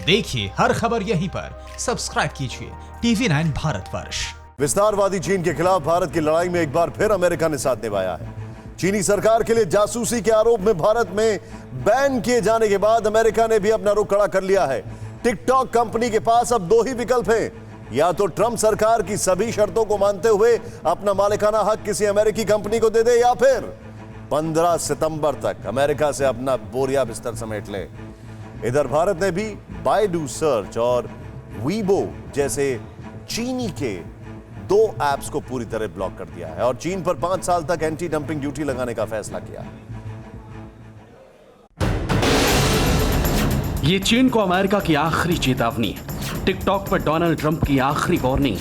देखिए हर खबर यहीं पर, सब्सक्राइब कीजिए TV9 भारतवर्ष। विस्तारवादी चीन के खिलाफ भारत की लड़ाई में एक बार फिर अमेरिका ने साथ निभाया है। चीनी सरकार के लिए जासूसी के आरोप में भारत में बैन किए जाने के बाद अमेरिका ने भी अपना रुख खड़ा कर लिया है। टिकटॉक कंपनी के पास अब दो ही विकल्प हैं, या तो ट्रंप सरकार की सभी शर्तों को मानते हुए अपना मालिकाना हक किसी अमेरिकी कंपनी को दे दे, या फिर 15 सितंबर तक अमेरिका से अपना बोरिया बिस्तर समेट ले। इधर भारत ने भी बाइडू सर्च और वीबो जैसे चीनी के 2 ऐप्स को पूरी तरह ब्लॉक कर दिया है और चीन पर 5 साल तक एंटी डंपिंग ड्यूटी लगाने का फैसला किया है। ये चीन को अमेरिका की आखिरी चेतावनी है। टिकटॉक पर डोनाल्ड ट्रंप की आखिरी वार्निंग।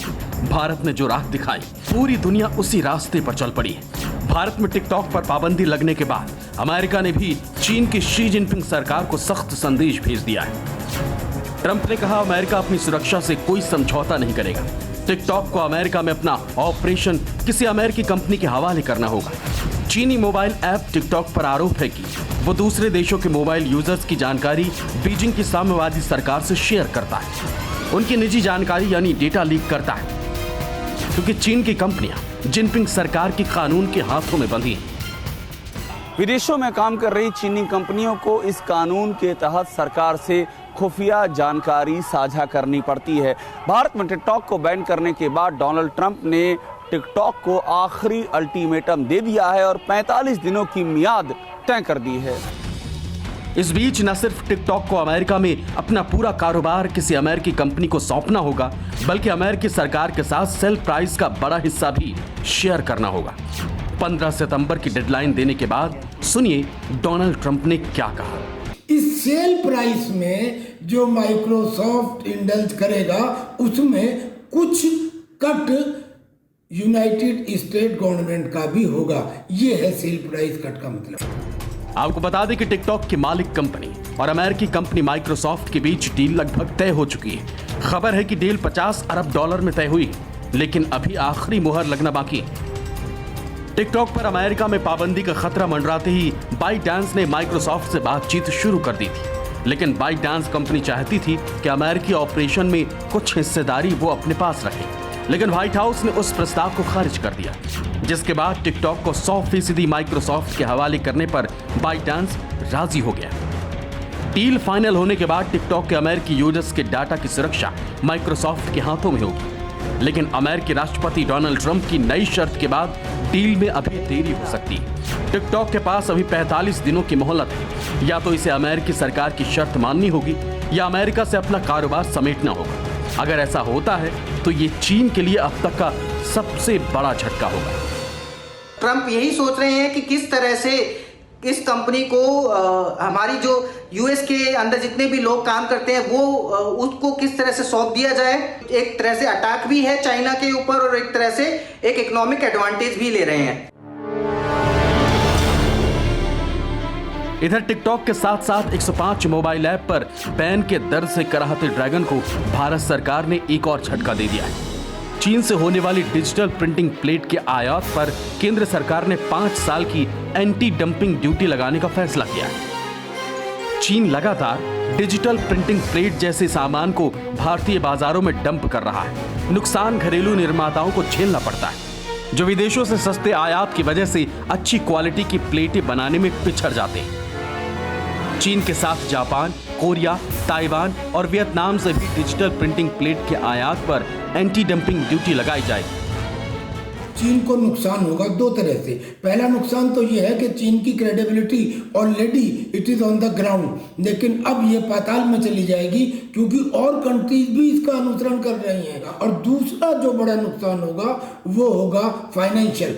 भारत ने जो राह दिखाई, पूरी दुनिया उसी रास्ते पर चल पड़ी है। भारत में टिकटॉक पर पाबंदी लगने के बाद अमेरिका ने भी चीन की शी जिनपिंग सरकार को सख्त संदेश भेज दिया है। ट्रंप ने कहा अमेरिका अपनी सुरक्षा से कोई समझौता नहीं करेगा। टिकटॉक को अमेरिका में अपना ऑपरेशन किसी अमेरिकी कंपनी के हवाले करना होगा। चीनी मोबाइल ऐप टिकटॉक पर आरोप है कि वो दूसरे देशों के मोबाइल यूजर्स की जानकारी बीजिंग की साम्यवादी सरकार से शेयर करता है, उनकी निजी जानकारी यानी डेटा लीक करता है, क्योंकि चीन की कंपनियां जिनपिंग सरकार की कानून के हाथों में बंधी हैं। विदेशों में काम कर रही चीनी कंपनियों को इस कानून के तहत सरकार से खुफिया जानकारी साझा करनी पड़ती है। भारत में टिकटॉक को बैन करने के बाद डोनाल्ड ट्रंप ने टिकटॉक को आखिरी अल्टीमेटम दे दिया है और 45 दिनों की मियाद तय कर दी है। इस बीच न सिर्फ टिकटॉक को अमेरिका में अपना पूरा कारोबार किसी अमेरिकी कंपनी को सौंपना होगा, बल्कि अमेरिकी सरकार के साथ सेल प्राइस का बड़ा हिस्सा भी शेयर करना होगा। 15 सितंबर की डेडलाइन देने के बाद सुनिए डोनाल्ड ट्रंप ने क्या कहा। इस सेल प्राइस में जो माइक्रोसॉफ्ट इंडल्ज करेगा उसमें कुछ कट यूनाइटेड स्टेट गवर्नमेंट का भी होगा। ये है सेल प्राइस कट का मतलब। आपको बता दें कि टिकटॉक की मालिक कंपनी और अमेरिकी कंपनी माइक्रोसॉफ्ट के बीच डील लगभग तय हो चुकी है। खबर है कि डील $50 अरब में तय हुई, लेकिन अभी आखिरी मुहर लगना बाकी है। टिकटॉक पर अमेरिका में पाबंदी का खतरा मंडराते ही बाइटडांस ने माइक्रोसॉफ्ट से बातचीत शुरू कर दी थी, लेकिन बाइटडांस कंपनी चाहती थी कि अमेरिकी ऑपरेशन में कुछ हिस्सेदारी वो अपने पास रखे, लेकिन व्हाइट हाउस ने उस प्रस्ताव को खारिज कर दिया, जिसके बाद टिकटॉक को 100% माइक्रोसॉफ्ट के हवाले करने पर बाइटडांस राजी हो गया। डील फाइनल होने के बाद टिकटॉक के अमेरिकी यूजर्स के डाटा की सुरक्षा माइक्रोसॉफ्ट के हाथों में होगी, लेकिन अमेरिकी राष्ट्रपति डोनाल्ड ट्रंप की नई शर्त के बाद डील में अभी देरी हो सकती है। टिकटॉक के पास अभी 45 दिनों की मोहलत है, या तो इसे अमेरिकी सरकार की शर्त माननी होगी या अमेरिका से अपना कारोबार समेटना होगा। अगर ऐसा होता है तो ये चीन के लिए अब तक का सबसे बड़ा झटका होगा। ट्रंप यही सोच रहे हैं कि किस तरह से इस कंपनी को हमारी जो यूएस के अंदर जितने भी लोग काम करते हैं वो उसको किस तरह से सौंप दिया जाए। एक तरह से अटैक भी है चाइना के ऊपर और एक तरह से एक इकोनॉमिक एडवांटेज भी ले रहे हैं। इधर टिकटॉक के साथ साथ 105 मोबाइल ऐप पर बैन के दर्द से कराहते ड्रैगन को भारत सरकार ने एक और झटका दे दिया है। चीन से होने वाली डिजिटल प्रिंटिंग प्लेट के आयात पर केंद्र सरकार ने 5 साल की एंटी डंपिंग ड्यूटी लगाने का फैसला किया है। चीन लगातार डिजिटल प्रिंटिंग प्लेट जैसे सामान को भारतीय बाजारों में डंप कर रहा है। नुकसान घरेलू निर्माताओं को झेलना पड़ता है, जो विदेशों से सस्ते आयात की वजह से अच्छी क्वालिटी की प्लेटें बनाने में पिछड़ जाते हैं। चीन के साथ जापान, कोरिया, ताइवान और वियतनाम से भी डिजिटल प्रिंटिंग प्लेट के आयात पर एंटी डंपिंग ड्यूटी लगाई जाएगी। चीन को नुकसान होगा 2 तरह से। पहला नुकसान तो यह है कि चीन की credibility already it is on the ground, लेकिन अब ये पाताल में चली जाएगी क्योंकि और कंट्रीज भी इसका अनुसरण कर रही हैं। और दूसरा जो बड़ा नुकसान होगा वो होगा फाइनेंशियल।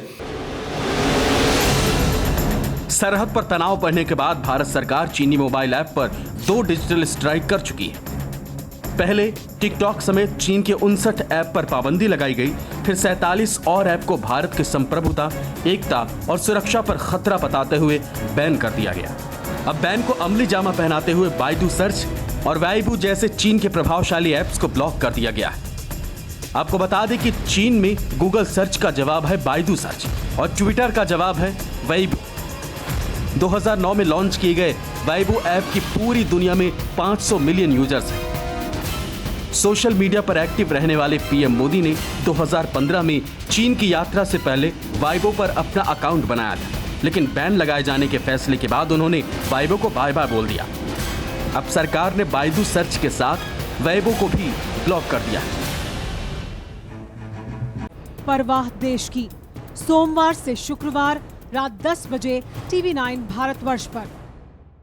सरहद पर तनाव बढ़ने के बाद भारत सरकार चीनी मोबाइल ऐप पर 2 डिजिटल स्ट्राइक कर चुकी है। पहले टिकटॉक समेत चीन के 59 ऐप पर पाबंदी लगाई गई, फिर 47 और ऐप को भारत की संप्रभुता, एकता और सुरक्षा पर खतरा बताते हुए बैन कर दिया गया। अब बैन को अमली जामा पहनाते हुए बाइडू सर्च और वाइबू जैसे चीन के प्रभावशाली ऐप्स को ब्लॉक कर दिया गया है। आपको बता दें कि चीन में गूगल सर्च का जवाब है बाइडू सर्च और ट्विटर का जवाब है वेइबो। 2009 में लॉन्च किए गए वाइबो ऐप की पूरी दुनिया में 500 मिलियन यूजर्स हैं। सोशल मीडिया पर एक्टिव रहने वाले पीएम मोदी ने 2015 में चीन की यात्रा से पहले वाइबो पर अपना अकाउंट बनाया था, लेकिन बैन लगाए जाने के फैसले के बाद उन्होंने वाइबो को बाय बाय बोल दिया। अब सरकार ने बाइडू सर्च के साथ वाइबो को भी ब्लॉक कर दिया। परवाह देश की, सोमवार से शुक्रवार रात 10 बजे TV9 भारतवर्ष पर।